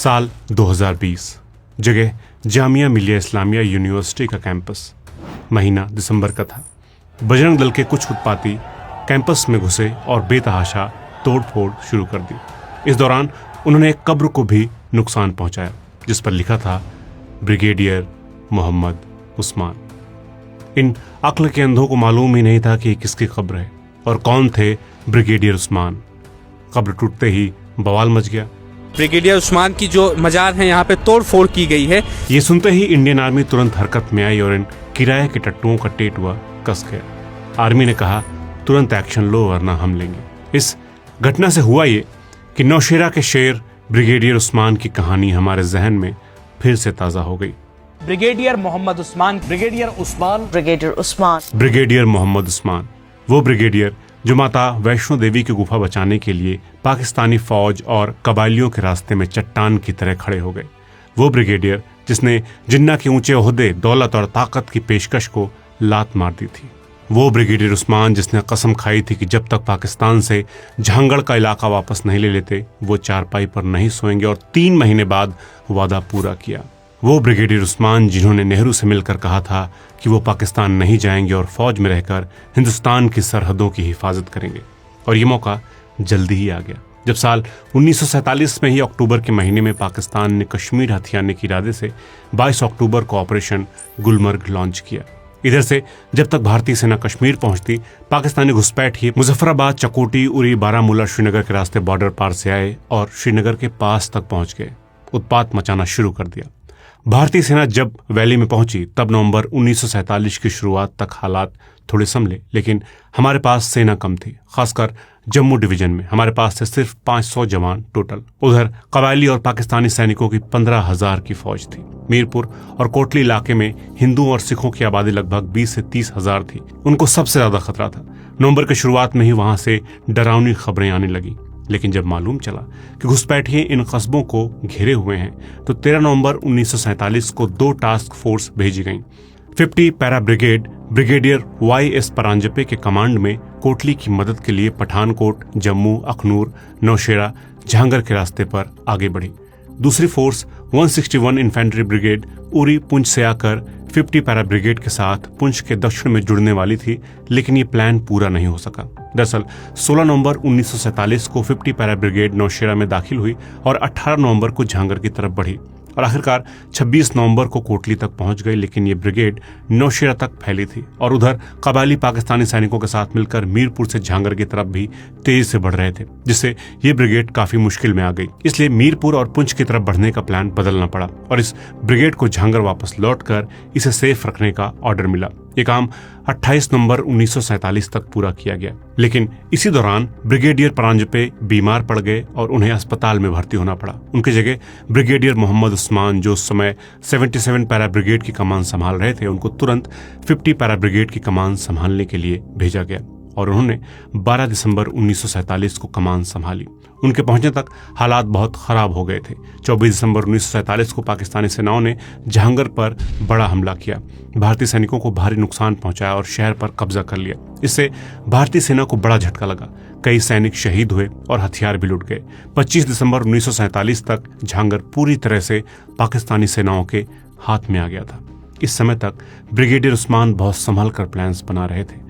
साल 2020, जगह जामिया मिलिया इस्लामिया यूनिवर्सिटी का कैंपस। महीना दिसंबर का था। बजरंग दल के कुछ उत्पाती कैंपस में घुसे और बेतहाशा तोड़फोड़ शुरू कर दी। इस दौरान उन्होंने एक कब्र को भी नुकसान पहुंचाया जिस पर लिखा था ब्रिगेडियर मोहम्मद उस्मान। इन अक्ल के अंधों को मालूम ही नहीं था कि किसकी कब्र है और कौन थे ब्रिगेडियर उस्मान। कब्र टूटते ही बवाल मच गया। ब्रिगेडियर उस्मान की जो मजार है यहाँ पे तोड़फोड़ की गई है। ये सुनते ही इंडियन आर्मी तुरंत हरकत में आई और इन किराए के टट्टुओं का टेटुआ कस गया। आर्मी ने कहा तुरंत एक्शन लो वरना हम लेंगे। इस घटना से हुआ ये कि नौशेरा के शेर ब्रिगेडियर उस्मान की कहानी हमारे जहन में फिर से ताजा हो गई। Brigadier Mohammad Usman, brigadier Usman, brigadier Usman, brigadier Mohammad Usman, वो ब्रिगेडियर जो माता वैष्णो देवी की गुफा बचाने के लिए पाकिस्तानी फौज और कबायलियों के रास्ते में चट्टान की तरह खड़े हो गए। वो ब्रिगेडियर जिसने जिन्ना के ऊंचे ओहदे, दौलत और ताकत की पेशकश को लात मार दी थी। वो ब्रिगेडियर उस्मान जिसने कसम खाई थी कि जब तक पाकिस्तान से झांगड़ का इलाका वापस नहीं ले लेते वो चारपाई पर नहीं सोएंगे, और 3 महीने बाद वादा पूरा किया। वो ब्रिगेडियर उस्मान जिन्होंने नेहरू से मिलकर कहा था कि वो पाकिस्तान नहीं जाएंगे और फौज में रहकर हिंदुस्तान की सरहदों की हिफाजत करेंगे। और ये मौका जल्दी ही आ गया जब साल 1947 में ही अक्टूबर के महीने में पाकिस्तान ने कश्मीर हथियाने के इरादे से 22 अक्टूबर को ऑपरेशन गुलमर्ग लॉन्च किया। इधर से जब तक भारतीय सेना कश्मीर पहुंचती, पाकिस्तानी घुसपैठ ही मुजफ्फराबाद, चकोटी, उरी, बारामूला, श्रीनगर के रास्ते बॉर्डर पार से आए और श्रीनगर के पास तक पहुंच गए। उत्पात मचाना शुरू कर दिया। भारतीय सेना जब वैली में पहुंची तब नवंबर 1947 की शुरुआत तक हालात थोड़े संभले, लेकिन हमारे पास सेना कम थी। खासकर जम्मू डिवीजन में हमारे पास थे सिर्फ 500 जवान टोटल। उधर कबायली और पाकिस्तानी सैनिकों की 15,000 की फौज थी। मीरपुर और कोटली इलाके में हिंदुओं और सिखों की आबादी लगभग 20 से 30,000 थी। उनको सबसे ज्यादा खतरा था। नवंबर के शुरुआत में ही वहां से डरावनी खबरें आने लगी, लेकिन जब मालूम चला कि घुसपैठिए इन कस्बों को घेरे हुए हैं तो 13 नवंबर 1947 को 2 टास्क फोर्स भेजी गईं। 50 para brigade brigadier YS Paranjpe के कमांड में कोटली की मदद के लिए पठानकोट, जम्मू, अखनूर, नौशेरा, झांगर के रास्ते पर आगे बढ़ी। दूसरी force 161 infantry brigade Uri Poonch से आकर 50 पैरा ब्रिगेड के साथ पुंछ के दक्षिण में जुड़ने वाली थी, लेकिन ये प्लान पूरा नहीं हो सका। दरअसल 16 नवंबर 1947 को 50 पैरा ब्रिगेड नौशेरा में दाखिल हुई और 18 नवंबर को झांगर की तरफ बढ़ी और आखिरकार 26 नवंबर को कोटली तक पहुंच गई, लेकिन ये ब्रिगेड नौशेरा तक फैली थी और उधर कबायली पाकिस्तानी सैनिकों के साथ मिलकर मीरपुर से झांगर की तरफ भी तेजी से बढ़ रहे थे, जिससे ये ब्रिगेड काफी मुश्किल में आ गई। इसलिए मीरपुर और पुंछ की तरफ बढ़ने का प्लान बदलना पड़ा और इस ब्रिगेड को झांगर वापस लौटकर इसे सेफ रखने का ऑर्डर मिला। ये काम 28 नवंबर 1947 तक पूरा किया गया, लेकिन इसी दौरान ब्रिगेडियर परांजपे बीमार पड़ गए और उन्हें अस्पताल में भर्ती होना पड़ा। उनकी जगह ब्रिगेडियर मोहम्मद उस्मान, जो उस समय 77 पैरा ब्रिगेड की कमान संभाल रहे थे, उनको तुरंत 50 पैरा ब्रिगेड की कमान संभालने के लिए भेजा गया और उन्होंने 12 दिसंबर 1947 को कमान संभाली। उनके पहुंचने तक हालात बहुत खराब हो गए थे। 24 दिसंबर 1947 को पाकिस्तानी सेनाओं ने झांगर पर बड़ा हमला किया, भारतीय सैनिकों को भारी नुकसान पहुंचाया और शहर पर कब्जा कर लिया। इससे भारतीय सेना को बड़ा झटका लगा। कई सैनिक शहीद हुए और हथियार भी लुट गए। 25 दिसंबर 1947 तक झांगर पूरी तरह से पाकिस्तानी सेनाओं के हाथ में आ गया था। इस समय तक ब्रिगेडियर उस्मान बहुत संभल कर प्लान्स बना रहे थे।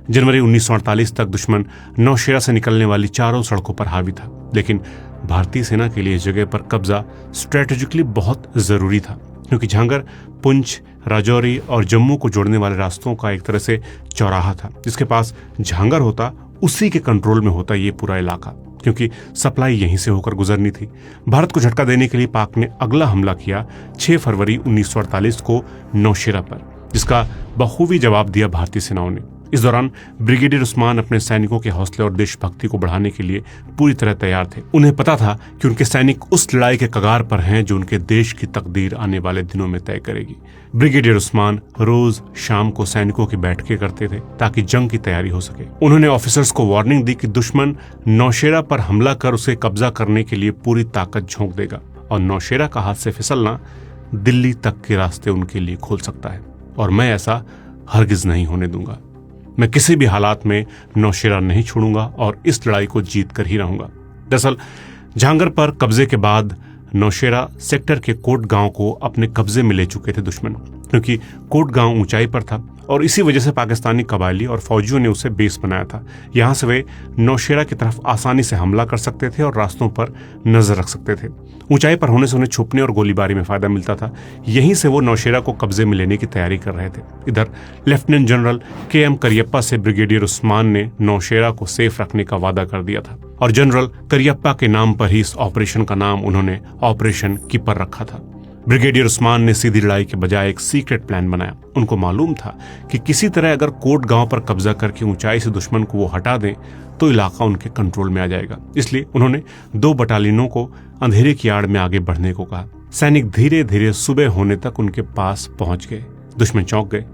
जनवरी 1948 तक दुश्मन नौशेरा से निकलने वाली चारों सड़कों पर हावी था, लेकिन भारतीय सेना के लिए इस जगह पर कब्जा स्ट्रेटेजिकली बहुत जरूरी था, क्योंकि झांगर पुंछ, राजौरी और जम्मू को जोड़ने वाले रास्तों का एक तरह से चौराहा था। जिसके पास झांगर होता उसी के कंट्रोल में होता ये पूरा इलाका, क्योंकि सप्लाई यहीं से होकर गुजरनी थी। भारत को झटका देने के लिए पाक ने अगला हमला किया 6 फरवरी 1948 को नौशेरा पर, जिसका बखूबी जवाब दिया भारतीय सेनाओं ने। इस दौरान ब्रिगेडियर उस्मान अपने सैनिकों के हौसले और देशभक्ति को बढ़ाने के लिए पूरी तरह तैयार थे। उन्हें पता था कि उनके सैनिक उस लड़ाई के कगार पर हैं जो उनके देश की तकदीर आने वाले दिनों में तय करेगी। ब्रिगेडियर उस्मान रोज शाम को सैनिकों की बैठकें करते थे ताकि जंग की तैयारी हो सके। उन्होंने ऑफिसर्स को वार्निंग दी कि दुश्मन नौशेरा पर हमला कर उसे कब्जा करने के लिए पूरी ताकत झोंक देगा और नौशेरा का हाथ से फिसलना दिल्ली तक के रास्ते उनके लिए खोल सकता है, और मैं ऐसा हरगिज नहीं होने दूंगा। मैं किसी भी हालात में नौशेरा नहीं छोड़ूंगा और इस लड़ाई को जीत कर ही रहूंगा। दरअसल झांगर पर कब्जे के बाद नौशेरा सेक्टर के कोट गांव को अपने कब्जे में ले चुके थे दुश्मन, क्योंकि कोट गांव ऊंचाई पर था और इसी वजह से पाकिस्तानी कबायली और फौजियों ने उसे बेस बनाया था। यहां से वे नौशेरा की तरफ आसानी से हमला कर सकते थे और रास्तों पर नजर रख सकते थे। ऊंचाई पर होने से उन्हें छुपने और गोलीबारी में फायदा मिलता था। यहीं से वो नौशेरा को कब्जे में लेने की तैयारी कर रहे थे। इधर लेफ्टिनेंट जनरल के.एम. करियप्पा से ब्रिगेडियर उस्मान ने नौशेरा को सेफ रखने का वादा कर दिया था और जनरल करियप्पा के नाम पर ही इस ऑपरेशन का नाम उन्होंने ऑपरेशन कीपर रखा था। ब्रिगेडियर उस्मान ने सीधी लड़ाई के बजाय एक सीक्रेट प्लान बनाया। उनको मालूम था कि किसी तरह अगर कोट गांव पर कब्जा करके ऊंचाई से दुश्मन को वो हटा दें तो इलाका उनके कंट्रोल में आ जाएगा। इसलिए उन्होंने 2 बटालियनों को अंधेरे की आड़ में आगे बढ़ने को कहा। सैनिक धीरे धीरे सुबह होने तक उनके पास पहुंच गए। दुश्मन चौंक गए।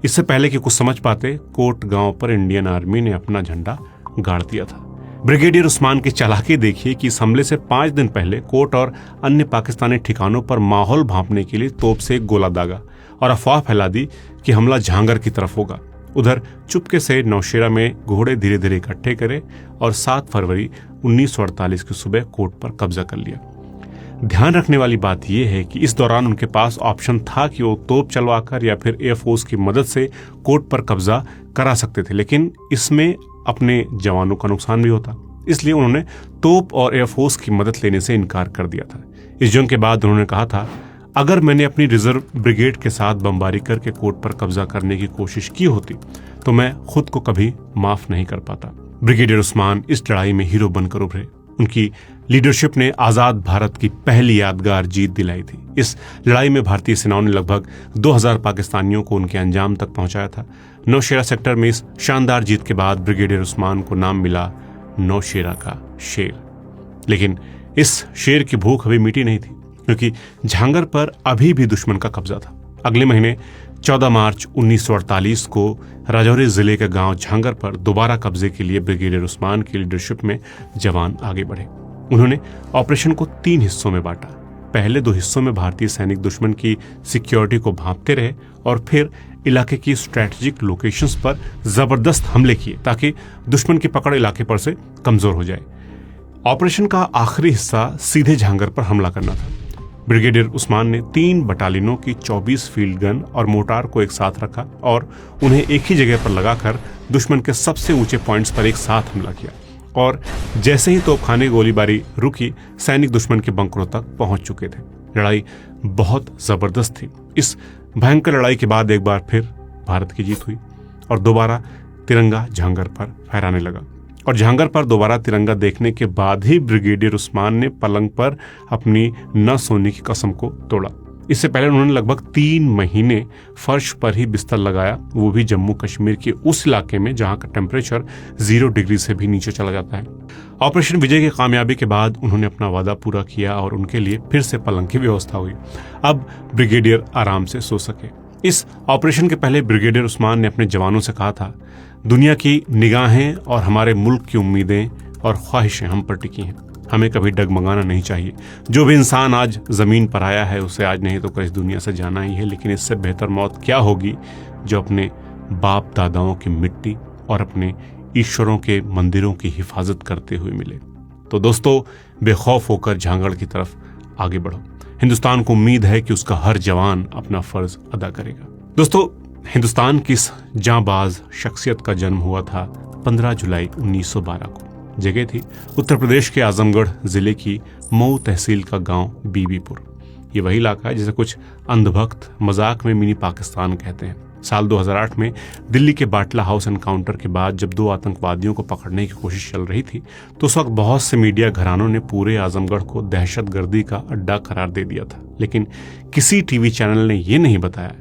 इससे पहले कि कुछ समझ पाते, कोट गांव पर इंडियन आर्मी ने अपना झंडा गाड़ दिया था। ब्रिगेडियर उस्मान की चालाकी देखिए कि इस हमले से 5 दिन पहले कोट और अन्य पाकिस्तानी ठिकानों पर माहौल भांपने के लिए तोप से एक गोला दागा और अफवाह फैला दी कि हमला झांगर की तरफ होगा। उधर चुपके से नौशेरा में घोड़े धीरे धीरे इकट्ठे करे और 7 फरवरी 1948 की सुबह कोट पर कब्जा कर लिया। ध्यान रखने वाली बात यह है कि इस दौरान उनके पास ऑप्शन था कि वो तोप चलवाकर या फिर एयरफोर्स की मदद से कोट पर कब्जा करा सकते थे, लेकिन इसमें अपने जवानों का नुकसान भी होता। इसलिए उन्होंने तोप और एयरफोर्स की मदद लेने से इनकार कर दिया था। इस जंग के बाद उन्होंने कहा था, अगर मैंने अपनी रिजर्व ब्रिगेड के साथ बमबारी करके कोट पर कब्जा करने की कोशिश की होती तो मैं खुद को कभी माफ नहीं कर पाता। ब्रिगेडियर उस्मान इस लड़ाई में हीरो बनकर उभरे। उनकी लीडरशिप ने आजाद भारत की पहली यादगार जीत दिलाई थी। इस लड़ाई में भारतीय सेनाओं ने लगभग 2000 पाकिस्तानियों को उनके अंजाम तक पहुंचाया था। नौशेरा सेक्टर में इस शानदार जीत के बाद ब्रिगेडियर उस्मान को नाम मिला नौशेरा का शेर। लेकिन इस शेर की भूख अभी मिटी नहीं थी, क्योंकि झांगर पर अभी भी दुश्मन का कब्जा था। अगले महीने 14 मार्च 1948 को राजौरी जिले के गांव झांगर पर दोबारा कब्जे के लिए ब्रिगेडियर उस्मान की लीडरशिप में जवान आगे बढ़े। उन्होंने ऑपरेशन को 3 हिस्सों में बांटा। पहले 2 हिस्सों में भारतीय सैनिक दुश्मन की सिक्योरिटी को भांपते रहे और फिर इलाके की स्ट्रेटेजिक लोकेशंस पर जबरदस्त हमले किए ताकि दुश्मन की पकड़ इलाके पर से कमजोर हो जाए। ऑपरेशन का आखिरी हिस्सा सीधे झांगर पर हमला करना था। ब्रिगेडियर उस्मान ने 3 बटालियनों की 24 फील्ड गन और मोर्टार को एक साथ रखा और उन्हें एक ही जगह पर लगाकर दुश्मन के सबसे ऊंचे पॉइंट्स पर एक साथ हमला किया। और जैसे ही तोपखाने गोलीबारी रुकी, सैनिक दुश्मन के बंकरों तक पहुंच चुके थे। लड़ाई बहुत जबरदस्त थी। इस भयंकर लड़ाई के बाद एक बार फिर भारत की जीत हुई और दोबारा तिरंगा झांगर पर फहराने लगा। और झांगर पर दोबारा तिरंगा देखने के बाद ही ब्रिगेडियर उस्मान ने पलंग पर अपनी न सोने की कसम को तोड़ा। इससे पहले उन्होंने लगभग 3 महीने फर्श पर ही बिस्तर लगाया, वो भी जम्मू कश्मीर के उस इलाके में जहां का टेम्परेचर 0 डिग्री से भी नीचे चला जाता है। ऑपरेशन विजय की कामयाबी के बाद उन्होंने अपना वादा पूरा किया और उनके लिए फिर से पलंग की व्यवस्था हुई। अब ब्रिगेडियर आराम से सो सके। इस ऑपरेशन के पहले ब्रिगेडियर उस्मान ने अपने जवानों से कहा था, दुनिया की निगाहें और हमारे मुल्क की उम्मीदें और ख्वाहिशें हम पर टिकी हैं। हमें कभी डगमगाना नहीं चाहिए। जो भी इंसान आज जमीन पर आया है उसे आज नहीं तो कल इस दुनिया से जाना ही है, लेकिन इससे बेहतर मौत क्या होगी जो अपने बाप दादाओं की मिट्टी और अपने ईश्वरों के मंदिरों की हिफाजत करते हुए मिले। तो दोस्तों, बेखौफ होकर झांगड़ की तरफ आगे बढ़ो। हिंदुस्तान को उम्मीद है कि उसका हर जवान अपना फर्ज अदा करेगा। दोस्तों, हिंदुस्तान की इस जांबाज शख्सियत का जन्म हुआ था 15 जुलाई 1912 को। जगह थी उत्तर प्रदेश के आजमगढ़ जिले की मऊ तहसील का गांव बीबीपुर। ये वही इलाका है जिसे कुछ अंधभक्त मजाक में मिनी पाकिस्तान कहते हैं। साल 2008 में दिल्ली के बाटला हाउस एनकाउंटर के बाद जब 2 आतंकवादियों को पकड़ने की कोशिश चल रही थी तो उस वक्त बहुत से मीडिया घरानों ने पूरे आजमगढ़ को दहशतगर्दी का अड्डा करार दे दिया था। लेकिन किसी टीवी चैनल ने यह नहीं बताया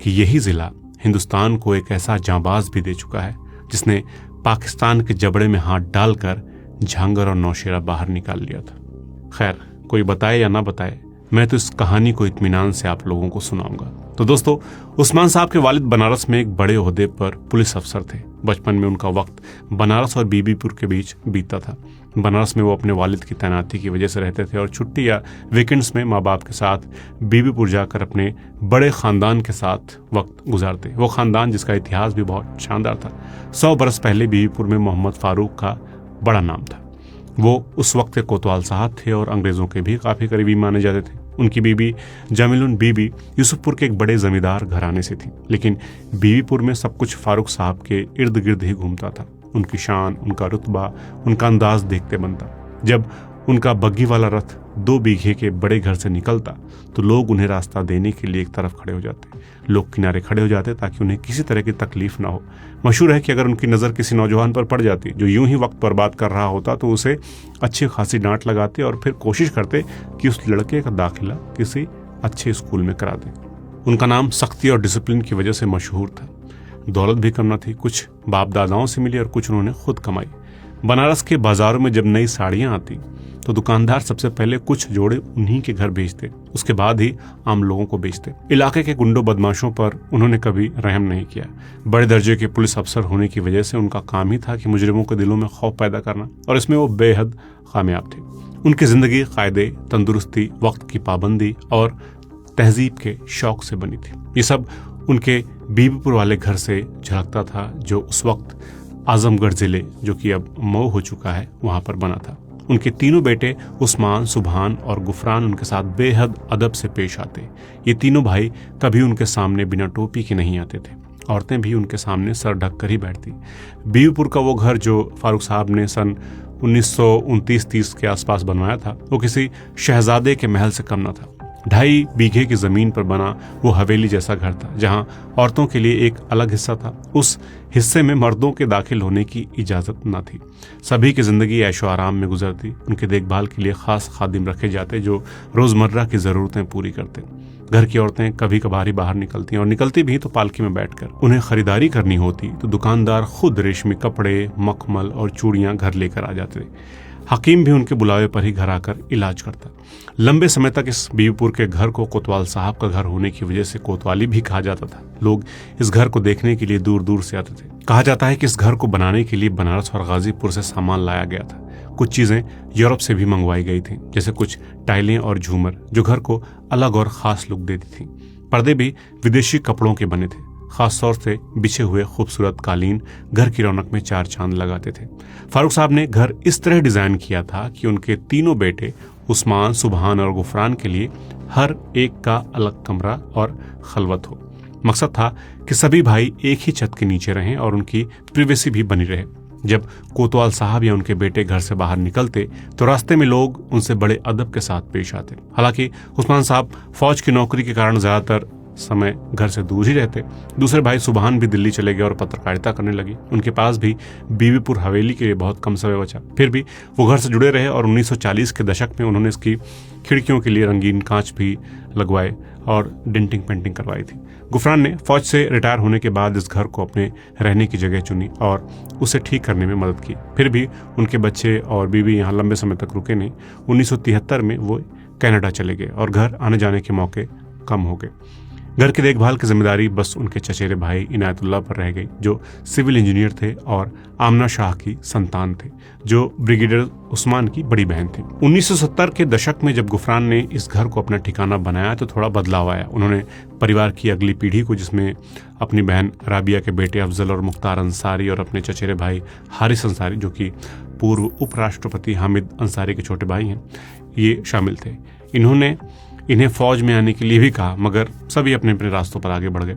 कि यही जिला हिंदुस्तान को एक ऐसा जांबाज भी दे चुका है जिसने पाकिस्तान के जबड़े में हाथ डालकर झांगर और नौशेरा बाहर निकाल लिया था। खैर, कोई बताए या ना बताए, मैं तो इस कहानी को इत्मीनान से आप लोगों को सुनाऊंगा। तो दोस्तों, उस्मान साहब के वालिद बनारस में एक बड़े ओहदे पर पुलिस अफसर थे। बचपन में उनका वक्त बनारस और बीबीपुर के बीच बीतता था। बनारस में वो अपने वालिद की तैनाती की वजह से रहते थे और छुट्टी या वीकेंड्स में माँ बाप के साथ बीबीपुर जाकर अपने बड़े खानदान के साथ वक्त गुजारते। वो खानदान जिसका इतिहास भी बहुत शानदार था। 100 बरस पहले बीबीपुर में मोहम्मद फारूक का बड़ा नाम था। वो उस वक्त के कोतवाल साहब थे और अंग्रेजों के भी काफी करीबी माने जाते थे। उनकी बीबी जमीलुन बीबी यूसुफपुर के एक बड़े जमींदार घराने से थी, लेकिन बीवीपुर में सब कुछ फारूक साहब के इर्द गिर्द ही घूमता था। उनकी शान, उनका रुतबा, उनका अंदाज देखते बनता। जब उनका बग्गी वाला रथ 2 बीघे के बड़े घर से निकलता तो लोग उन्हें रास्ता देने के लिए एक तरफ खड़े हो जाते। लोग किनारे खड़े हो जाते ताकि उन्हें किसी तरह की तकलीफ ना हो। मशहूर है कि अगर उनकी नज़र किसी नौजवान पर पड़ जाती जो यूं ही वक्त बर्बाद कर रहा होता तो उसे अच्छी खासी डांट लगाते और फिर कोशिश करते कि उस लड़के का दाखिला किसी अच्छे स्कूल में करा दें। उनका नाम सख्ती और डिसिप्लिन की वजह से मशहूर था। दौलत भी कम न थी, कुछ बाप दादाओं से मिली और कुछ उन्होंने खुद कमाई। बनारस के बाजारों में जब नई साड़ियां आती तो दुकानदार सबसे पहले कुछ जोड़े उन्हीं के घर भेजते, उसके बाद ही आम लोगों को बेचते। इलाके के गुंडों बदमाशों पर उन्होंने कभी रहम नहीं किया। बड़े दर्जे के पुलिस अफसर होने की वजह से उनका काम ही था कि मुजरिमों के दिलों में खौफ पैदा करना, और इसमें वो बेहद कामयाब थे। उनकी जिंदगी कायदे, तंदुरुस्ती, वक्त की पाबंदी और तहजीब के शौक से बनी थी। ये सब उनके बीबीपुर वाले घर से झलकता था, जो उस वक्त आजमगढ़ जिले, जो कि अब मऊ हो चुका है, वहां पर बना था। उनके तीनों बेटे उस्मान, सुभान और गुफरान उनके साथ बेहद अदब से पेश आते। ये तीनों भाई कभी उनके सामने बिना टोपी के नहीं आते थे। औरतें भी उनके सामने सर ढक कर ही बैठती। बीवीपुर का वो घर जो फारूक साहब ने सन 1929-30 के आसपास बनवाया था, वो किसी शहजादे के महल से कम न था। 2.5 बीघे की जमीन पर बना वो हवेली जैसा घर था, जहां औरतों के लिए एक अलग हिस्सा था। उस हिस्से में मर्दों के दाखिल होने की इजाजत न थी। सभी की जिंदगी ऐशो आराम में गुजरती। उनकी देखभाल के लिए खास खादिम रखे जाते जो रोजमर्रा की जरूरतें पूरी करते। घर की औरतें कभी कभार ही बाहर निकलती, और निकलती भी तो पालकी में बैठकर। उन्हें खरीदारी करनी होती तो दुकानदार खुद रेशमी कपड़े, मखमल और चूड़ियां घर लेकर आ जाते। हकीम भी उनके बुलावे पर ही घर आकर इलाज करता। लंबे समय तक इस बीवीपुर के घर को कोतवाल साहब का घर होने की वजह से कोतवाली भी कहा जाता था। लोग इस घर को देखने के लिए दूर दूर से आते थे। कहा जाता है कि इस घर को बनाने के लिए बनारस और गाजीपुर से सामान लाया गया था। कुछ चीजें यूरोप से भी मंगवाई गई थी, जैसे कुछ टाइलें और झूमर, जो घर को अलग और खास लुक देती थी। पर्दे भी विदेशी कपड़ों के बने थे। खास तौर से बिछे हुए खूबसूरत कालीन घर की रौनक में 4 चांद लगाते थे। फारूक साहब ने घर इस तरह डिजाइन किया था कि उनके तीनों बेटे उस्मान, सुभान और गुफरान के लिए हर एक का अलग कमरा और खलवत हो। मकसद था कि सभी भाई एक ही छत के नीचे रहें और उनकी प्रिवेसी भी बनी रहे। जब कोतवाल साहब या उनके बेटे घर से बाहर निकलते तो रास्ते में लोग उनसे बड़े अदब के साथ पेश आते। हालांकि उस्मान साहब फौज की नौकरी के कारण ज्यादातर समय घर से दूर ही रहते। दूसरे भाई सुभान भी दिल्ली चले गए और पत्रकारिता करने लगी। उनके पास भी बीवीपुर हवेली के लिए बहुत कम समय बचा। फिर भी वो घर से जुड़े रहे और 1940 के दशक में उन्होंने इसकी खिड़कियों के लिए रंगीन कांच भी लगवाए और डेंटिंग पेंटिंग करवाई थी। गुफरान ने फौज से रिटायर होने के बाद इस घर को अपने रहने की जगह चुनी और उसे ठीक करने में मदद की। फिर भी उनके बच्चे और बीवी यहाँ लंबे समय तक रुके नहीं। 1973 में वो कनाडा चले गए और घर आने जाने के मौके कम हो गए। घर की देखभाल की जिम्मेदारी बस उनके चचेरे भाई इनायतुल्लाह पर रह गई, जो सिविल इंजीनियर थे और आमना शाह की संतान थे, जो ब्रिगेडियर उस्मान की बड़ी बहन थी। 1970 के दशक में जब गुफरान ने इस घर को अपना ठिकाना बनाया तो थोड़ा बदलाव आया। उन्होंने परिवार की अगली पीढ़ी को, जिसमें अपनी बहन राबिया के बेटे अफजल और मुख्तार अंसारी और अपने चचेरे भाई हारिस अंसारी, जो कि पूर्व उपराष्ट्रपति हामिद अंसारी के छोटे भाई हैं, ये शामिल थे। इन्हें फौज में आने के लिए भी कहा, मगर सभी अपने अपने रास्तों पर आगे बढ़ गए।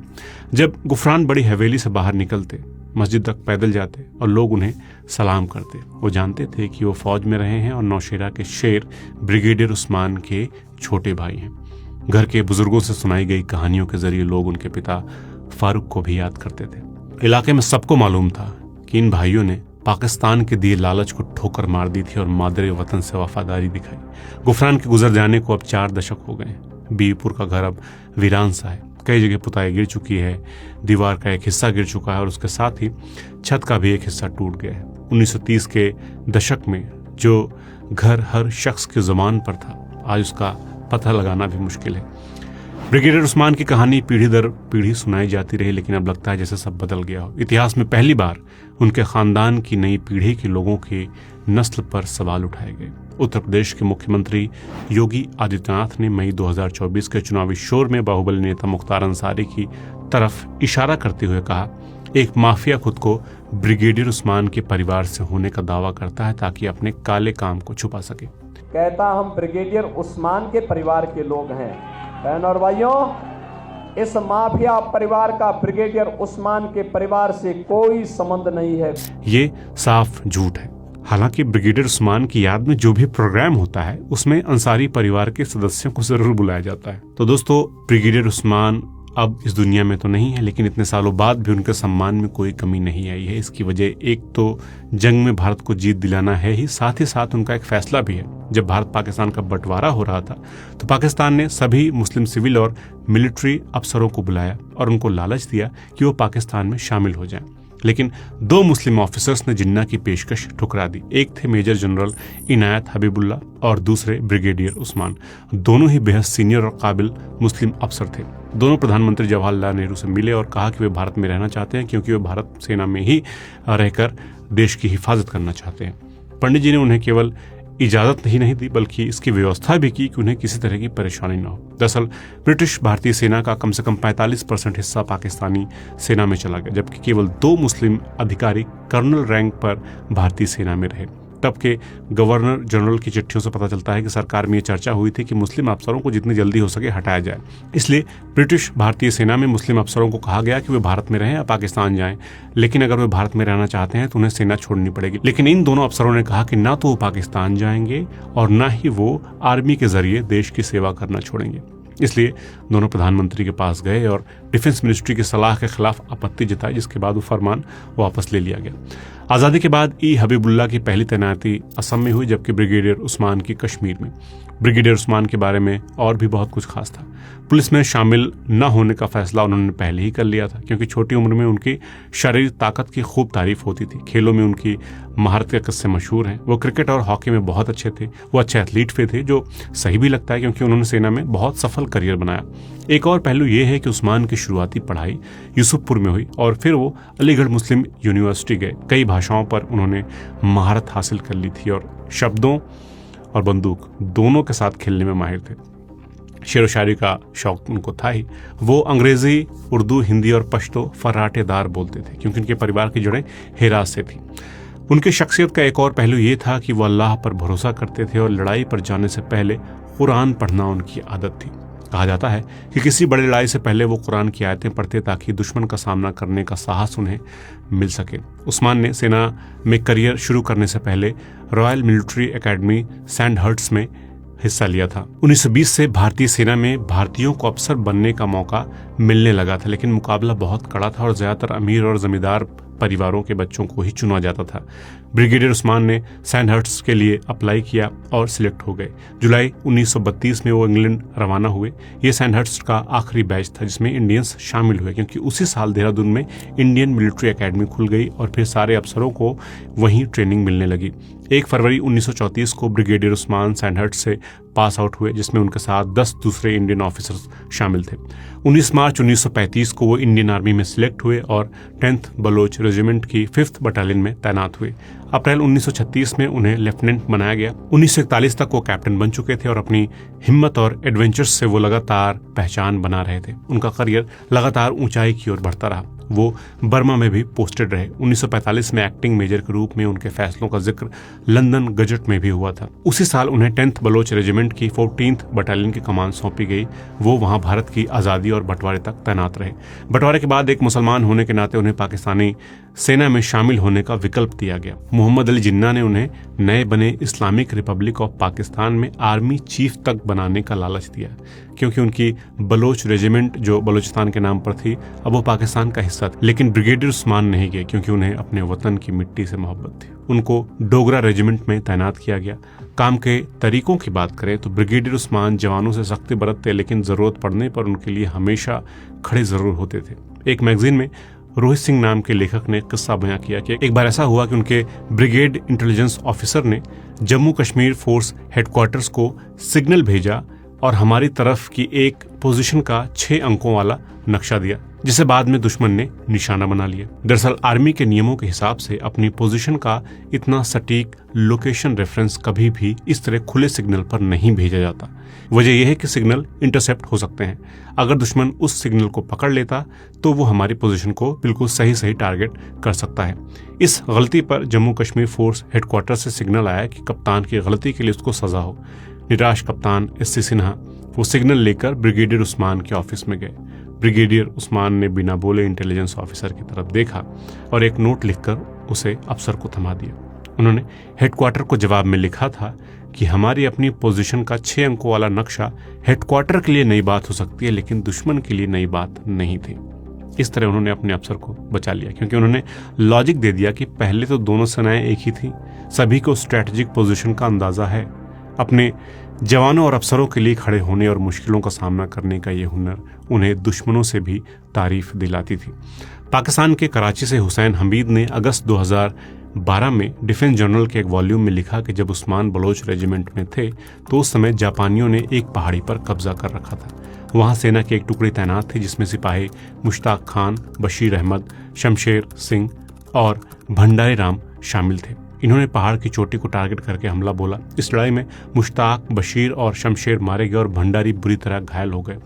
जब गुफरान बड़ी हवेली से बाहर निकलते, मस्जिद तक पैदल जाते और लोग उन्हें सलाम करते, वो जानते थे कि वो फौज में रहे हैं और नौशेरा के शेर ब्रिगेडियर उस्मान के छोटे भाई हैं। घर के बुजुर्गों से सुनाई गई कहानियों के जरिए लोग उनके पिता फारूक को भी याद करते थे। इलाके में सबको मालूम था कि इन भाइयों ने पाकिस्तान के दिए लालच को ठोकर मार दी थी और मादरे वतन से वफादारी दिखाई। गुफरान के गुजर जाने को अब 4 दशक हो गए। बीवीपुर का घर अब वीरान सा है। कई जगह पुताई गिर चुकी है, दीवार का एक हिस्सा गिर चुका है और उसके साथ ही छत का भी एक हिस्सा टूट गया है। 1930 के दशक में जो घर हर शख्स की जुबान पर था, आज उसका पता लगाना भी मुश्किल है। ब्रिगेडियर उस्मान की कहानी पीढ़ी दर पीढ़ी सुनाई जाती रही, लेकिन अब लगता है जैसे सब बदल गया हो। इतिहास में पहली बार उनके खानदान की नई पीढ़ी के लोगों के नस्ल पर सवाल उठाए गए। उत्तर प्रदेश के मुख्यमंत्री योगी आदित्यनाथ ने मई 2024 के चुनावी शोर में बाहुबली नेता मुख्तार अंसारी की तरफ इशारा करते हुए कहा, एक माफिया खुद को ब्रिगेडियर उस्मान के परिवार से होने का दावा करता है ताकि अपने काले काम को छुपा सके। कहता हम ब्रिगेडियर उस्मान के परिवार के लोग हैं। बहन और भाइयों, इस माफिया परिवार का ब्रिगेडियर उस्मान के परिवार से कोई संबंध नहीं है। ये साफ झूठ है। हालांकि ब्रिगेडियर उस्मान की याद में जो भी प्रोग्राम होता है उसमें अंसारी परिवार के सदस्यों को जरूर बुलाया जाता है। तो दोस्तों, ब्रिगेडियर उस्मान अब इस दुनिया में तो नहीं है, लेकिन इतने सालों बाद भी उनके सम्मान में कोई कमी नहीं आई है। इसकी वजह एक तो जंग में भारत को जीत दिलाना है ही, साथ ही साथ उनका एक फैसला भी है। जब भारत पाकिस्तान का बंटवारा हो रहा था तो पाकिस्तान ने सभी मुस्लिम सिविल और मिलिट्री अफसरों को बुलाया और उनको लालच दिया कि वो पाकिस्तान में शामिल हो जाएं। लेकिन 2 मुस्लिम ऑफिसर्स ने जिन्ना की पेशकश ठुकरा दी। एक थे मेजर जनरल इनायत हबीबुल्ला और दूसरे ब्रिगेडियर उस्मान। दोनों ही बेहद सीनियर और काबिल मुस्लिम अफसर थे। दोनों प्रधानमंत्री जवाहरलाल नेहरू से मिले और कहा कि वे भारत में रहना चाहते हैं क्योंकि वे भारत सेना में ही रहकर देश की हिफाजत करना चाहते हैं। पंडित जी ने उन्हें केवल इजाजत ही नहीं दी बल्कि इसकी व्यवस्था भी की कि उन्हें किसी तरह की परेशानी न हो। दरअसल ब्रिटिश भारतीय सेना का कम से कम 45% हिस्सा पाकिस्तानी सेना में चला गया, जबकि केवल 2 मुस्लिम अधिकारी कर्नल रैंक पर भारतीय सेना में रहे। तब के गवर्नर जनरल की चिट्ठियों से पता चलता है कि सरकार में ये चर्चा हुई थी कि मुस्लिम अफसरों को जितनी जल्दी हो सके हटाया जाए। इसलिए ब्रिटिश भारतीय सेना में मुस्लिम अफसरों को कहा गया कि वे भारत में रहें या पाकिस्तान जाएं, लेकिन अगर वे भारत में रहना चाहते हैं तो उन्हें सेना छोड़नी पड़ेगी। लेकिन इन दोनों अफसरों ने कहा कि ना तो वो पाकिस्तान जाएंगे और ना ही वो आर्मी के जरिए देश की सेवा करना छोड़ेंगे। इसलिए दोनों प्रधानमंत्री के पास गए और डिफेंस मिनिस्ट्री की सलाह के खिलाफ आपत्ति जताई, जिसके बाद वो फरमान वापस ले लिया गया। आज़ादी के बाद हबीबुल्ला की पहली तैनाती असम में हुई, जबकि ब्रिगेडियर उस्मान की कश्मीर में। ब्रिगेडियर उस्मान के बारे में और भी बहुत कुछ खास था। पुलिस में शामिल न होने का फैसला उन्होंने पहले ही कर लिया था क्योंकि छोटी उम्र में उनकी शारीरिक ताकत की खूब तारीफ होती थी। खेलों में उनकी महारत के किस्से मशहूर हैं। वो क्रिकेट और हॉकी में बहुत अच्छे थे। वो अच्छे एथलीट भी थे, जो सही भी लगता है क्योंकि उन्होंने सेना में बहुत सफल करियर बनाया। एक और पहलू ये है कि उस्मान की शुरुआती पढ़ाई यूसुफपुर में हुई और फिर वो अलीगढ़ मुस्लिम यूनिवर्सिटी गए। कई भाषाओं पर उन्होंने महारत हासिल कर ली थी और शब्दों और बंदूक दोनों के साथ खेलने में माहिर थे। शेर व शायरी का शौक उनको था ही। वो अंग्रेजी, उर्दू, हिंदी और पश्तो फर्राटेदार बोलते थे क्योंकि उनके परिवार की जड़ें हेरात से थी। उनकी शख्सियत का एक और पहलू ये था कि वो अल्लाह पर भरोसा करते थे और लड़ाई पर जाने से पहले कुरान पढ़ना उनकी आदत थी। कहा जाता है कि किसी बड़ी लड़ाई से पहले वो कुरान की आयतें पढ़ते ताकि दुश्मन का सामना करने का साहस उन्हें मिल सके। उस्मान ने सेना में करियर शुरू करने से पहले रॉयल मिलिट्री एकेडमी सैंडहर्ट्स में हिस्सा लिया था। 1920 से भारतीय सेना में भारतीयों को अफसर बनने का मौका मिलने लगा था, लेकिन मुकाबला बहुत कड़ा था और ज्यादातर अमीर और जमींदार परिवारों के बच्चों को ही चुना जाता था। ब्रिगेडियर उस्मान ने सैंडहर्ट्स के लिए अप्लाई किया और सिलेक्ट हो गए। जुलाई 1932 में वो इंग्लैंड रवाना हुए। ये सैंडहर्ट्स का आखिरी बैच था जिसमें इंडियंस शामिल हुए, क्योंकि उसी साल देहरादून में इंडियन मिलिट्री एकेडमी खुल गई और फिर सारे अफसरों को वहीं ट्रेनिंग मिलने लगी। 1 फरवरी 1934 को ब्रिगेडियर उस्मान सैंडहर्ट्स से पास आउट हुए, जिसमें उनके साथ 10 दूसरे इंडियन ऑफिसर्स शामिल थे। 19 मार्च 1935 को वो इंडियन आर्मी में सिलेक्ट हुए और 10th बलोच रेजिमेंट की 5th बटालियन में तैनात हुए। अप्रैल 1936 में उन्हें लेफ्टिनेंट बनाया गया। 1941 तक वो कैप्टन बन चुके थे और अपनी हिम्मत और एडवेंचर्स से वो लगातार पहचान बना रहे थे। उनका करियर लगातार ऊंचाई की ओर बढ़ता रहा। वो बर्मा में भी पोस्टेड रहे। 1945 में एक्टिंग मेजर के रूप में उनके फैसलों का जिक्र लंदन गजट में भी हुआ था। उसी साल उन्हें 10th बलोच रेजिमेंट की 14th बटालियन की कमान सौंपी गई। वो वहां भारत की आज़ादी और बंटवारे तक तैनात रहे। बंटवारे के बाद एक मुसलमान होने के नाते उन्हें पाकिस्तानी सेना में शामिल होने का विकल्प दिया गया। मोहम्मद अली जिन्ना ने उन्हें नए बने इस्लामिक रिपब्लिक ऑफ पाकिस्तान में आर्मी चीफ तक बनाने का लालच दिया, क्योंकि उनकी बलोच रेजिमेंट जो बलूचिस्तान के नाम पर थी अब वो पाकिस्तान का हिस्सा थी। लेकिन ब्रिगेडियर उस्मान नहीं गए क्योंकि उन्हें अपने वतन की मिट्टी से मोहब्बत थी। उनको डोगरा रेजिमेंट में तैनात किया गया। काम के तरीकों की बात करें तो ब्रिगेडियर उस्मान जवानों से सख्ती बरतते, लेकिन जरूरत पड़ने पर उनके लिए हमेशा खड़े जरूर होते थे। एक मैगजीन में रोहित सिंह नाम के लेखक ने किस्सा बयां किया कि एक बार ऐसा हुआ कि उनके ब्रिगेड इंटेलिजेंस ऑफिसर ने जम्मू कश्मीर फोर्स हेडक्वार्टर्स को सिग्नल भेजा और हमारी तरफ की एक पोजीशन का 6 अंकों वाला नक्शा दिया, जिसे बाद में दुश्मन ने निशाना बना लिया। दरअसल आर्मी के नियमों के हिसाब से अपनी पोजीशन का इतना सटीक लोकेशन रेफरेंस कभी भी इस तरह खुले सिग्नल पर नहीं भेजा जाता। वजह यह है कि सिग्नल इंटरसेप्ट हो सकते हैं। अगर दुश्मन उस सिग्नल को पकड़ लेता तो वो हमारी पोजीशन को बिल्कुल सही टारगेट कर सकता है। इस गलती पर जम्मू कश्मीर फोर्स हेडक्वार्टर से सिग्नल आया कि कप्तान की गलती के लिए उसको सजा हो। निराश कप्तान एस.सी. सिन्हा वो सिग्नल लेकर ब्रिगेडियर उस्मान के ऑफिस में गए। ब्रिगेडियर उस्मान ने बिना बोले इंटेलिजेंस ऑफिसर की तरफ देखा और एक नोट लिखकर उसे अफसर को थमा दिया। उन्होंने हेडक्वार्टर को जवाब में लिखा था कि हमारी अपनी पोजीशन का 6 अंकों वाला नक्शा हेडक्वार्टर के लिए नई बात हो सकती है, लेकिन दुश्मन के लिए नई बात नहीं थी। इस तरह उन्होंने अपने अफसर को बचा लिया, क्योंकि उन्होंने लॉजिक दे दिया कि पहले तो दोनों सेनाएं एक ही थी, सभी को स्ट्रैटेजिक पोजीशन का अंदाजा है। अपने जवानों और अफसरों के लिए खड़े होने और मुश्किलों का सामना करने का ये हुनर उन्हें दुश्मनों से भी तारीफ दिलाती थी। पाकिस्तान के कराची से हुसैन हमीद ने अगस्त 2012 में डिफेंस जर्नल के एक वॉल्यूम में लिखा कि जब उस्मान बलोच रेजिमेंट में थे तो उस समय जापानियों ने एक पहाड़ी पर कब्जा कर रखा था। वहां सेना की एक टुकड़ी तैनात थी जिसमें सिपाही मुश्ताक खान, बशीर अहमद, शमशेर सिंह और भंडारी राम शामिल थे। इन्होंने पहाड़ की चोटी को टारगेट करके हमला बोला। इस लड़ाई में मुश्ताक, बशीर और शमशेर मारे गए और भंडारी बुरी तरह घायल हो गए।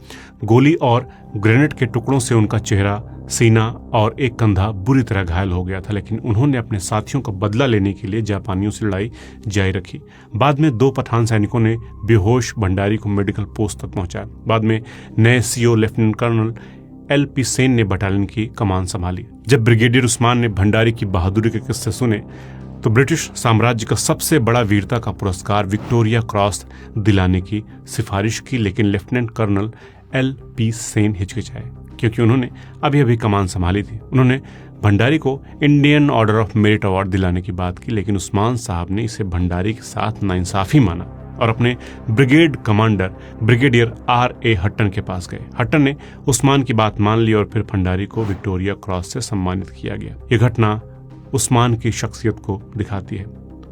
गोली और ग्रेनेड के टुकड़ों से उनका चेहरा, सीना और एक कंधा बुरी तरह घायल हो गया था, लेकिन उन्होंने अपने साथियों का बदला लेने के लिए जापानियों से लड़ाई जारी रखी। बाद में 2 पठान सैनिकों ने बेहोश भंडारी को मेडिकल पोस्ट तक पहुंचाया। बाद में नए CO lieutenant colonel L.P. Sen ने बटालियन की कमान संभाली। जब ब्रिगेडियर उस्मान ने भंडारी की बहादुरी के किस्से सुने तो ब्रिटिश साम्राज्य का सबसे बड़ा वीरता का पुरस्कार विक्टोरिया क्रॉस दिलाने की सिफारिश की, लेकिन लेफ्टिनेंट कर्नल L.P. सेन हिचकिचाए क्योंकि उन्होंने अभी अभी कमान संभाली थी। उन्होंने भंडारी को Indian order of merit award दिलाने की बात की, लेकिन उस्मान साहब ने इसे भंडारी के साथ नाइंसाफी माना और अपने brigade commander brigadier R.A. Hutton के पास गए। हट्टन ने उस्मान की बात मान ली और फिर भंडारी को विक्टोरिया क्रॉस से सम्मानित किया गया। यह घटना उस्मान की शख्सियत को दिखाती है।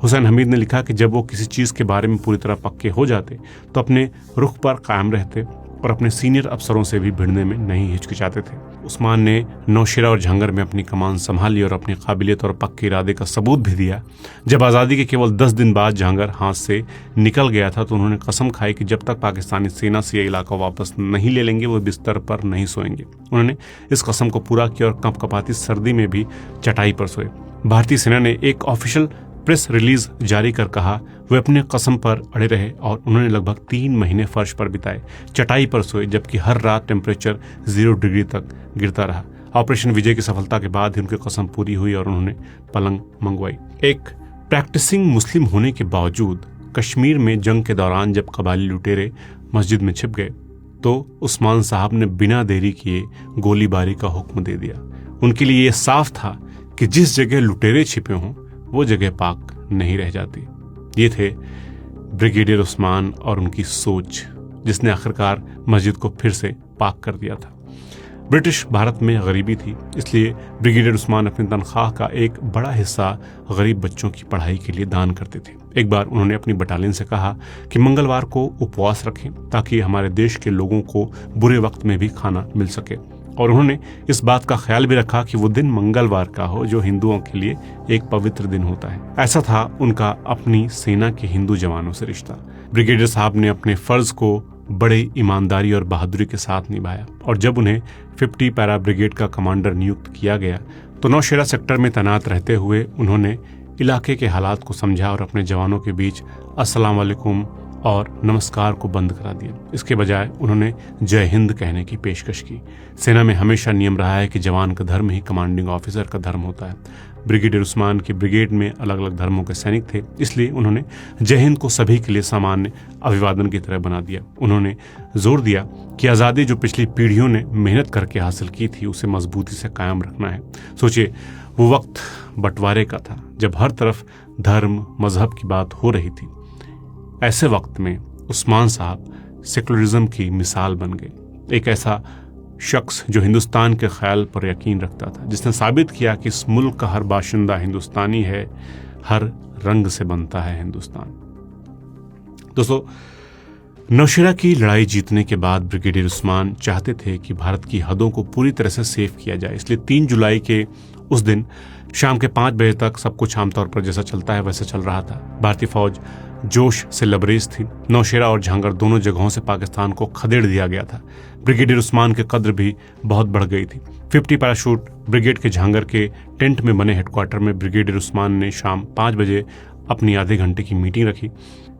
हुसैन हमीद ने लिखा कि जब वो किसी चीज़ के बारे में पूरी तरह पक्के हो जाते तो अपने रुख पर कायम रहते और अपने सीनियर अफसरों से भी भिड़ने में नहीं हिचकिचाते थे। उस्मान ने नौशेरा और झांगर में अपनी कमान संभाली और अपनी काबिलियत और पक्के इरादे का सबूत भी दिया। जब आज़ादी के केवल 10 दिन बाद झांगर हाथ से निकल गया था तो उन्होंने कसम खाई कि जब तक पाकिस्तानी सेना से यह इलाका वापस नहीं ले लेंगे वो बिस्तर पर नहीं सोएंगे। उन्होंने इस कसम को पूरा किया और कंपकपाती सर्दी में भी चटाई पर सोए। भारतीय सेना ने एक ऑफिशियल प्रेस रिलीज जारी कर कहा वे अपने कसम पर अड़े रहे और उन्होंने लगभग 3 महीने फर्श पर बिताए, चटाई पर सोए, जबकि हर रात टेम्परेचर 0 डिग्री तक गिरता रहा। ऑपरेशन विजय की सफलता के बाद ही उनकी कसम पूरी हुई और उन्होंने पलंग मंगवाई। एक प्रैक्टिसिंग मुस्लिम होने के बावजूद कश्मीर में जंग के दौरान जब कबायली लुटेरे मस्जिद में छिप गए तो उस्मान साहब ने बिना देरी किए गोलीबारी का हुक्म दे दिया। उनके लिए यह साफ था कि जिस जगह लुटेरे छिपे हों वो जगह पाक नहीं रह जाती। ये थे ब्रिगेडियर उस्मान और उनकी सोच, जिसने आखिरकार मस्जिद को फिर से पाक कर दिया था। ब्रिटिश भारत में गरीबी थी, इसलिए ब्रिगेडियर उस्मान अपनी तनख्वाह का एक बड़ा हिस्सा गरीब बच्चों की पढ़ाई के लिए दान करते थे। एक बार उन्होंने अपनी बटालियन से कहा कि मंगलवार को उपवास रखें ताकि हमारे देश के लोगों को बुरे वक्त में भी खाना मिल सके, और उन्होंने इस बात का ख्याल भी रखा कि वो दिन मंगलवार का हो जो हिंदुओं के लिए एक पवित्र दिन होता है। ऐसा था उनका अपनी सेना के हिंदू जवानों से रिश्ता। ब्रिगेडियर साहब ने अपने फर्ज को बड़े ईमानदारी और बहादुरी के साथ निभाया और जब उन्हें 50 पैरा ब्रिगेड का कमांडर नियुक्त किया गया तो नौशेरा सेक्टर में तैनात रहते हुए उन्होंने इलाके के हालात को समझा और अपने जवानों के बीच अस्सलाम वालेकुम और नमस्कार को बंद करा दिया। इसके बजाय उन्होंने जय हिंद कहने की पेशकश की। सेना में हमेशा नियम रहा है कि जवान का धर्म ही कमांडिंग ऑफिसर का धर्म होता है। ब्रिगेडियर उस्मान की ब्रिगेड में अलग अलग धर्मों के सैनिक थे, इसलिए उन्होंने जय हिंद को सभी के लिए सामान्य अभिवादन की तरह बना दिया। उन्होंने जोर दिया कि आज़ादी जो पिछली पीढ़ियों ने मेहनत करके हासिल की थी उसे मजबूती से कायम रखना है। सोचिए, वो वक्त बंटवारे का था जब हर तरफ धर्म मजहब की बात हो रही थी। ऐसे वक्त में उस्मान साहब सेकुलरिज्म की मिसाल बन गए। एक ऐसा शख्स जो हिंदुस्तान के ख्याल पर यकीन रखता था, जिसने साबित किया कि इस मुल्क का हर बाशिंदा हिंदुस्तानी है, हर रंग से बनता है हिंदुस्तान। दोस्तों, नौशेरा की लड़ाई जीतने के बाद ब्रिगेडियर उस्मान चाहते थे कि भारत की हदों को पूरी तरह से सेफ किया जाए, इसलिए 3 जुलाई के उस दिन शाम के 5 बजे तक सब कुछ आमतौर पर जैसा चलता है वैसे चल रहा था। भारतीय फौज जोश से लबरेज थी। नौशेरा और झांगर दोनों जगहों से पाकिस्तान को खदेड़ दिया गया था। ब्रिगेडियर उस्मान की कद्र भी बहुत बढ़ गई थी। 50 पैराशूट ब्रिगेड के झांगर के टेंट में बने हेडक्वार्टर में ब्रिगेडियर उस्मान ने शाम 5 बजे अपनी आधे घंटे की मीटिंग रखी।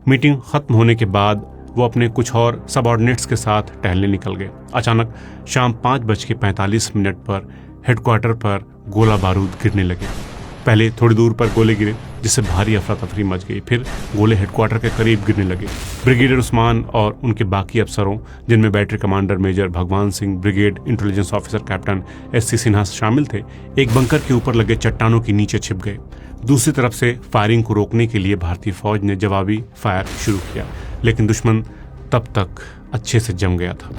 मीटिंग खत्म होने के बाद वो अपने कुछ और सबऑर्डिनेट्स के साथ टहलने निकल गए। अचानक शाम 5:45 पर हेडक्वार्टर पर गोला बारूद गिरने लगे। पहले थोड़ी दूर पर गोले गिरे, जिससे भारी अफरा तफरी मच गई। फिर गोले हेडक्वार्टर के करीब गिरने लगे। ब्रिगेडियर उस्मान और उनके बाकी अफसरों, जिनमें बैटरी कमांडर मेजर भगवान Singh, brigade intelligence officer captain SC Sinha शामिल थे, एक बंकर के ऊपर लगे चट्टानों के नीचे छिप गए। दूसरी तरफ से फायरिंग को रोकने के लिए भारतीय फौज ने जवाबी फायर शुरू किया, लेकिन दुश्मन तब तक अच्छे से जम गया था।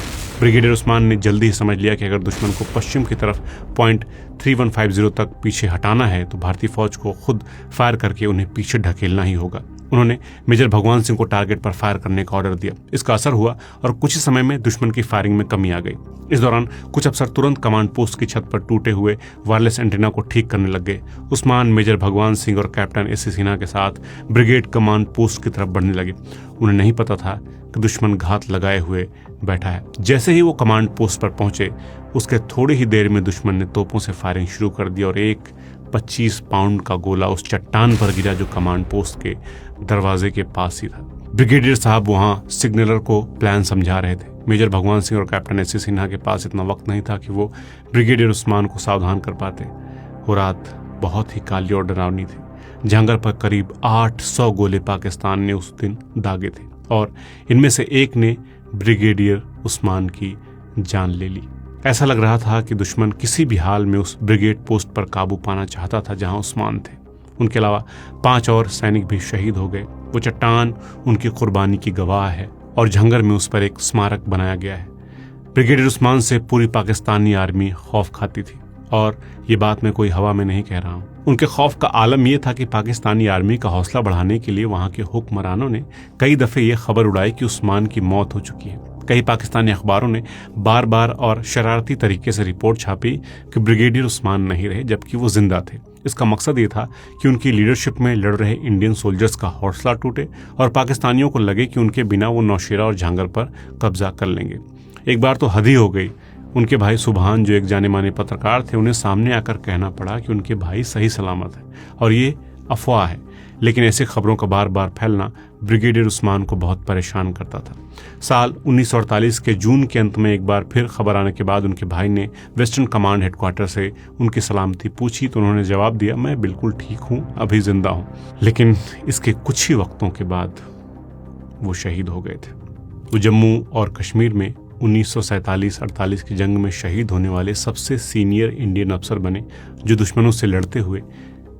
ब्रिगेडियर उस्मान ने जल्दी ही समझ लिया कि अगर दुश्मन को पश्चिम की तरफ पॉइंट 3150 तक पीछे हटाना है तो भारतीय फौज को खुद फायर करके उन्हें पीछे ढकेलना ही होगा। उन्होंने मेजर भगवान सिंह को टारगेट पर फायर करने का ऑर्डर दिया। इसका असर हुआ और कुछ ही समय में दुश्मन की फायरिंग में कमी आ गई। इस दौरान कुछ अफसर तुरंत कमांड पोस्ट की छत पर टूटे हुए वायरलेस एंटीना को ठीक करने लग गए। उस्मान, मेजर भगवान सिंह और कैप्टन SC सिन्हा के साथ ब्रिगेड कमांड पोस्ट की तरफ बढ़ने लगे। उन्हें नहीं पता था कि दुश्मन घात लगाए हुए बैठा है। जैसे ही वो कमांड पोस्ट पर पहुंचे, उसके थोड़ी ही देर में दुश्मन ने तोपों से फायरिंग शुरू कर दी और एक 25 पाउंड का गोला उस चट्टान पर गिरा जो कमांड पोस्ट के दरवाजे के पास ही था। ब्रिगेडियर साहब वहां सिग्नलर को प्लान समझा रहे थे। मेजर भगवान सिंह और कैप्टन SC सिन्हा के पास इतना वक्त नहीं था कि वो ब्रिगेडियर उस्मान को सावधान कर पाते। वो रात बहुत ही काली और डरावनी थी। झांगर पर करीब 800 गोले पाकिस्तान ने उस दिन दागे थे और इनमें से एक ने ब्रिगेडियर उस्मान की जान ले ली। ऐसा लग रहा था कि दुश्मन किसी भी हाल में उस ब्रिगेड पोस्ट पर काबू पाना चाहता था जहां उस्मान थे। उनके अलावा 5 और सैनिक भी शहीद हो गए। वो चट्टान उनकी कुर्बानी की गवाह है और झंगर में उस पर एक स्मारक बनाया गया है। ब्रिगेडियर उस्मान से पूरी पाकिस्तानी आर्मी खौफ खाती थी और ये बात मैं कोई हवा में नहीं कह रहा हूँ। उनके खौफ का आलम यह था कि पाकिस्तानी आर्मी का हौसला बढ़ाने के लिए वहां के हुक्मरानों ने कई दफे ये खबर उड़ाई कि उस्मान की मौत हो चुकी है। कई पाकिस्तानी अखबारों ने बार बार और शरारती तरीके से रिपोर्ट छापी कि ब्रिगेडियर उस्मान नहीं रहे जबकि वो जिंदा थे। इसका मकसद ये था कि उनकी लीडरशिप में लड़ रहे इंडियन सोल्जर्स का हौसला टूटे और पाकिस्तानियों को लगे कि उनके बिना वो नौशेरा और झांगर पर कब्जा कर लेंगे। एक बार तो हद ही हो गई। उनके भाई सुभान, जो एक जाने माने पत्रकार थे, उन्हें सामने आकर कहना पड़ा कि उनके भाई सही सलामत है और ये अफवाह है। लेकिन ऐसी खबरों का बार बार फैलना ब्रिगेडियर उस्मान को बहुत परेशान करता था। साल 1948 के जून के अंत में एक बार फिर खबर आने के बाद उनके भाई ने वेस्टर्न कमांड हेडक्वार्टर से उनकी सलामती पूछी तो उन्होंने जवाब दिया, मैं बिल्कुल ठीक हूँ, अभी जिंदा हूँ। लेकिन इसके कुछ ही वक्तों के बाद वो शहीद हो गए थे। वो जम्मू और कश्मीर में 1947-48 की जंग में शहीद होने वाले सबसे सीनियर इंडियन अफसर बने जो दुश्मनों से लड़ते हुए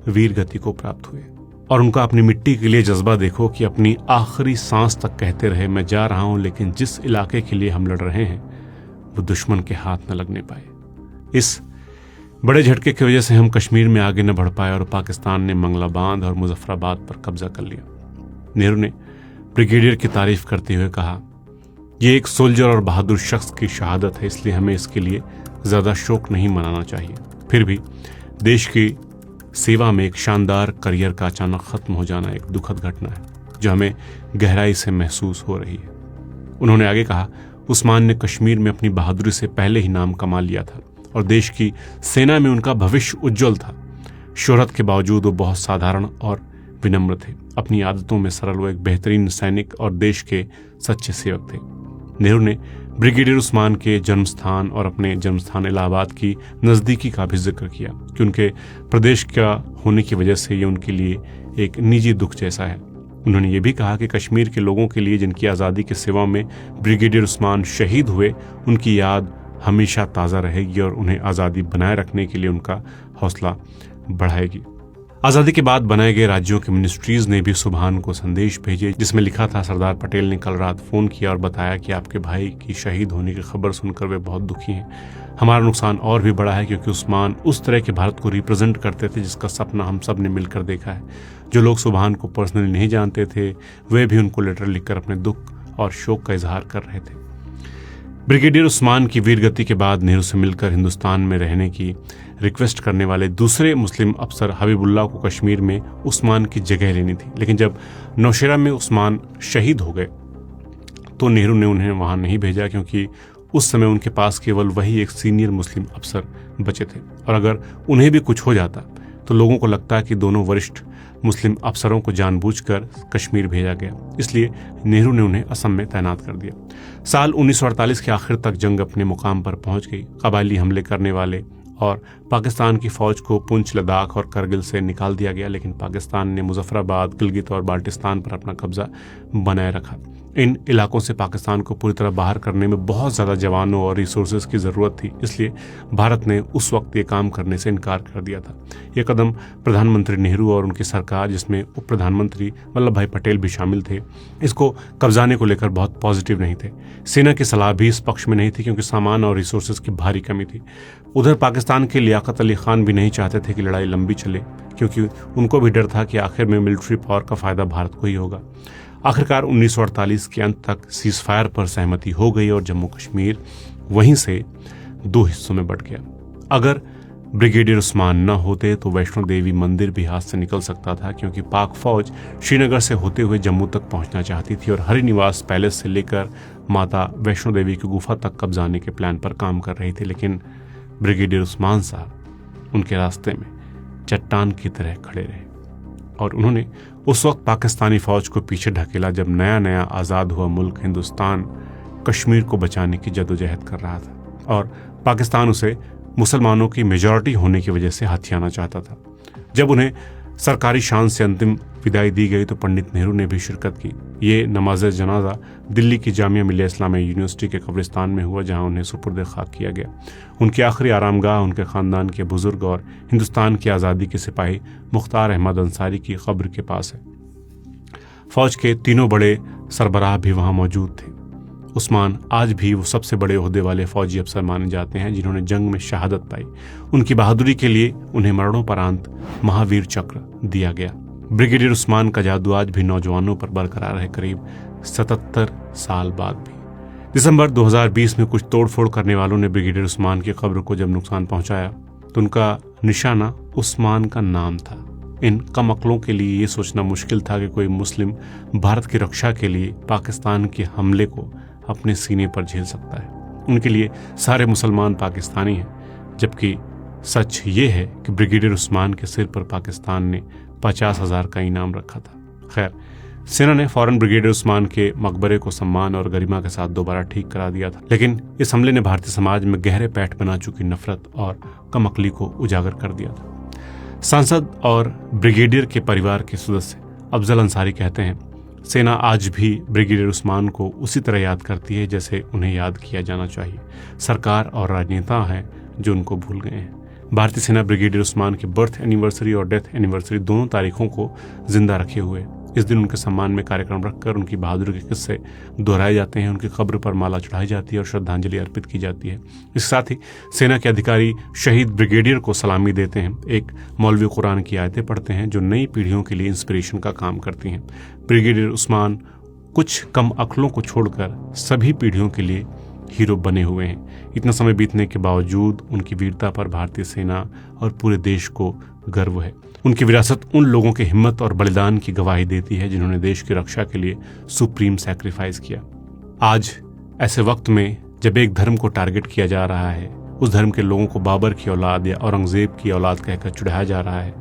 वीर गति को प्राप्त हुए। और उनका अपनी मिट्टी के लिए जज्बा देखो कि अपनी आखिरी सांस तक कहते रहे, मैं जा रहा हूं लेकिन जिस इलाके के लिए हम लड़ रहे हैं वो दुश्मन के हाथ न लगने पाए। इस बड़े झटके की वजह से हम कश्मीर में आगे न बढ़ पाए और पाकिस्तान ने मंगला बांध और मुजफ्फराबाद पर कब्जा कर लिया। नेहरू ने ब्रिगेडियर की तारीफ करते हुए कहा, ये एक सोल्जर और बहादुर शख्स की शहादत है, इसलिए हमें इसके लिए ज्यादा शोक नहीं मनाना चाहिए। फिर भी देश की सेवा में एक शानदार करियर का अचानक खत्म हो जाना एक दुखद घटना है जो हमें गहराई से महसूस हो रही है। उन्होंने आगे कहा, उस्मान ने कश्मीर में अपनी बहादुरी से पहले ही नाम कमा लिया था और देश की सेना में उनका भविष्य उज्जवल था। शोहरत के बावजूद वो बहुत साधारण और विनम्र थे। अपनी आदतों में सरल वो एक बेहतरीन सैनिक और देश के सच्चे सेवक थे। नेहरू ने ब्रिगेडियर उस्मान के जन्म स्थान और अपने जन्म स्थान इलाहाबाद की नज़दीकी का भी जिक्र किया कि उनके प्रदेश का होने की वजह से ये उनके लिए एक निजी दुख जैसा है। उन्होंने ये भी कहा कि कश्मीर के लोगों के लिए जिनकी आज़ादी की सेवा में ब्रिगेडियर उस्मान शहीद हुए, उनकी याद हमेशा ताज़ा रहेगी और उन्हें आज़ादी बनाए रखने के लिए उनका हौसला बढ़ाएगी। आज़ादी के बाद बनाए गए राज्यों की मिनिस्ट्रीज ने भी सुभान को संदेश भेजे जिसमें लिखा था, सरदार पटेल ने कल रात फ़ोन किया और बताया कि आपके भाई की शहीद होने की खबर सुनकर वे बहुत दुखी हैं। हमारा नुकसान और भी बड़ा है क्योंकि उस्मान उस तरह के भारत को रिप्रेजेंट करते थे जिसका सपना हम सब ने मिलकर देखा है। जो लोग सुभान को पर्सनली नहीं जानते थे वे भी उनको लेटर लिखकर अपने दुख और शोक का इजहार कर रहे थे। ब्रिगेडियर उस्मान की वीरगति के बाद नेहरू से मिलकर हिंदुस्तान में रहने की रिक्वेस्ट करने वाले दूसरे मुस्लिम अफसर हबीबुल्लाह को कश्मीर में उस्मान की जगह लेनी थी। लेकिन जब नौशेरा में उस्मान शहीद हो गए तो नेहरू ने उन्हें वहां नहीं भेजा, क्योंकि उस समय उनके पास केवल वही एक सीनियर मुस्लिम अफसर बचे थे, और अगर उन्हें भी कुछ हो जाता तो लोगों को लगता कि दोनों वरिष्ठ मुस्लिम अफसरों को जानबूझकर कश्मीर भेजा गया। इसलिए नेहरू ने उन्हें असम में तैनात कर दिया। साल 1948 के आखिर तक जंग अपने मुकाम पर पहुंच गई। कबायली हमले करने वाले और पाकिस्तान की फौज को पुंछ, लद्दाख और करगिल से निकाल दिया गया, लेकिन पाकिस्तान ने मुजफ्फराबाद, गिलगित और बाल्टिस्तान पर अपना कब्जा बनाए रखा। इन इलाकों से पाकिस्तान को पूरी तरह बाहर करने में बहुत ज़्यादा जवानों और रिसोर्सेज की ज़रूरत थी, इसलिए भारत ने उस वक्त ये काम करने से इनकार कर दिया था। ये कदम प्रधानमंत्री नेहरू और उनकी सरकार, जिसमें उप प्रधानमंत्री वल्लभ भाई पटेल भी शामिल थे, इसको कब्जाने को लेकर बहुत पॉजिटिव नहीं थे। सेना की सलाह भी इस पक्ष में नहीं थी, क्योंकि सामान और रिसोर्सेज की भारी कमी थी। उधर पाकिस्तान के लियाकत अली खान भी नहीं चाहते थे कि लड़ाई लंबी चले, क्योंकि उनको भी डर था कि आखिर में मिलिट्री पावर का फायदा भारत को ही होगा। आखिरकार 1948 के अंत तक सीज फायर पर सहमति हो गई और जम्मू कश्मीर वहीं से 2 हिस्सों में बंट गया। अगर ब्रिगेडियर उस्मान न होते तो वैष्णो देवी मंदिर भी हाथ से निकल सकता था, क्योंकि पाक फौज श्रीनगर से होते हुए जम्मू तक पहुंचना चाहती थी और हरिनिवास पैलेस से लेकर माता वैष्णो देवी की गुफा तक कब्जाने के प्लान पर काम कर रही थी। लेकिन ब्रिगेडियर उस्मान साहब उनके रास्ते में चट्टान की तरह खड़े रहे और उन्होंने उस वक्त पाकिस्तानी फौज को पीछे ढकेला जब नया नया आज़ाद हुआ मुल्क हिंदुस्तान कश्मीर को बचाने की जदोजहद कर रहा था, और पाकिस्तान उसे मुसलमानों की मेजॉरिटी होने की वजह से हथियाना चाहता था। जब उन्हें सरकारी शान से अंतिम विदाई दी गई तो पंडित नेहरू ने भी शिरकत की। ये नमाज जनाजा दिल्ली की जामिया मिलिया इस्लामिया यूनिवर्सिटी के कब्रिस्तान में हुआ, जहां उन्हें सुपुर्द खाक किया गया। उनकी आखिरी आरामगाह उनके खानदान के बुजुर्ग और हिंदुस्तान की आज़ादी के सिपाही मुख्तार अहमद अंसारी की कब्र के पास है। फौज के तीनों बड़े सरबराह भी वहां मौजूद थे। उस्मान आज भी वो सबसे बड़े ओहदे वाले फौजी अफसर माने जाते हैं जिन्होंने जंग में शहादत पाई। उनकी बहादुरी के लिए उन्हें मरणोपरांत महावीर चक्र दिया गया। ब्रिगेडियर उस्मान का जादू आज भी नौजवानों पर बरकरार है, करीब 77 साल बाद भी। दिसंबर 2020 में कुछ तोड़फोड़ करने वालों ने ब्रिगेडियर उस्मान की कब्र को जब नुकसान पहुंचाया तो उनका निशाना उस्मान का नाम था। इन कम अक्लों के लिए ये सोचना मुश्किल था कि कोई मुस्लिम भारत की रक्षा के लिए पाकिस्तान के हमले को अपने सीने पर झेल सकता है। उनके लिए सारे मुसलमान पाकिस्तानी हैं, जबकि सच ये है कि ब्रिगेडियर उस्मान के सिर पर पाकिस्तान ने 50,000 का इनाम रखा था। खैर, सेना ने फौरन ब्रिगेडियर उस्मान के मकबरे को सम्मान और गरिमा के साथ दोबारा ठीक करा दिया था, लेकिन इस हमले ने भारतीय समाज में गहरे पैठ बना चुकी नफरत और कमअक्ली को उजागर कर दिया था। सांसद और ब्रिगेडियर के परिवार के सदस्य अफजल अंसारी कहते हैं, सेना आज भी ब्रिगेडियर उस्मान को उसी तरह याद करती है जैसे उन्हें याद किया जाना चाहिए। सरकार और राजनेता हैं जो उनको भूल गए हैं। भारतीय सेना ब्रिगेडियर उस्मान के बर्थ एनिवर्सरी और डेथ एनिवर्सरी दोनों तारीखों को जिंदा रखे हुए। इस दिन उनके सम्मान में कार्यक्रम रखकर उनकी बहादुरी के किस्से दोहराए जाते हैं, उनकी कब्र पर माला चढ़ाई जाती है और श्रद्धांजलि अर्पित की जाती है। इसके साथ ही सेना के अधिकारी शहीद ब्रिगेडियर को सलामी देते हैं, एक मौलवी कुरान की आयतें पढ़ते हैं जो नई पीढ़ियों के लिए इंस्पिरेशन का काम करती हैं। ब्रिगेडियर उस्मान कुछ कम अक्लों को छोड़कर सभी पीढ़ियों के लिए हीरो बने हुए हैं। इतना समय बीतने के बावजूद उनकी वीरता पर भारतीय सेना और पूरे देश को गर्व है। उनकी विरासत उन लोगों के हिम्मत और बलिदान की गवाही देती है जिन्होंने देश की रक्षा के लिए सुप्रीम सैक्रिफाइस किया। आज ऐसे वक्त में जब एक धर्म को टारगेट किया जा रहा है, उस धर्म के लोगों को बाबर की औलाद या औरंगजेब की औलाद कहकर चिढ़ाया जा रहा है,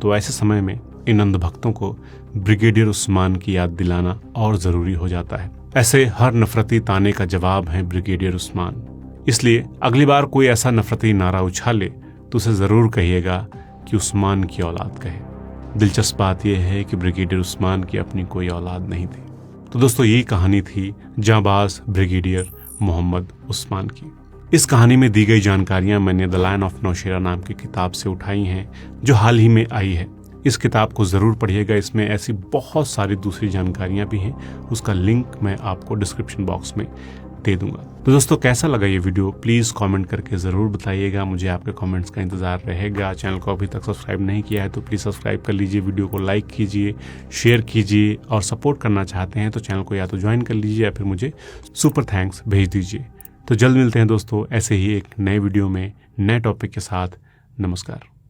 तो ऐसे समय में इन अंधभक्तों को ब्रिगेडियर उस्मान की याद दिलाना और जरूरी हो जाता है। ऐसे हर नफरती ताने का जवाब है ब्रिगेडियर उस्मान। इसलिए अगली बार कोई ऐसा नफरती नारा उछाले तो उसे जरूर कहिएगा कि उस्मान की औलाद कहे। दिलचस्प बात यह है कि ब्रिगेडियर उस्मान की अपनी कोई औलाद नहीं थी। तो दोस्तों, यही कहानी थी जांबाज ब्रिगेडियर मोहम्मद उस्मान की। इस कहानी में दी गई जानकारियां मैंने द लायन ऑफ नौशेरा नाम की किताब से उठाई हैं, जो हाल ही में आई है। इस किताब को ज़रूर पढ़िएगा, इसमें ऐसी बहुत सारी दूसरी जानकारियां भी हैं, उसका लिंक मैं आपको डिस्क्रिप्शन बॉक्स में दे दूंगा। तो दोस्तों, कैसा लगा ये वीडियो प्लीज़ कमेंट करके ज़रूर बताइएगा। मुझे आपके कमेंट्स का इंतज़ार रहेगा। चैनल को अभी तक सब्सक्राइब नहीं किया है तो प्लीज़ सब्सक्राइब कर लीजिए, वीडियो को लाइक कीजिए, शेयर कीजिए, और सपोर्ट करना चाहते हैं तो चैनल को या तो ज्वाइन कर लीजिए या फिर मुझे सुपर थैंक्स भेज दीजिए। तो जल्द मिलते हैं दोस्तों ऐसे ही एक नए वीडियो में नए टॉपिक के साथ। नमस्कार।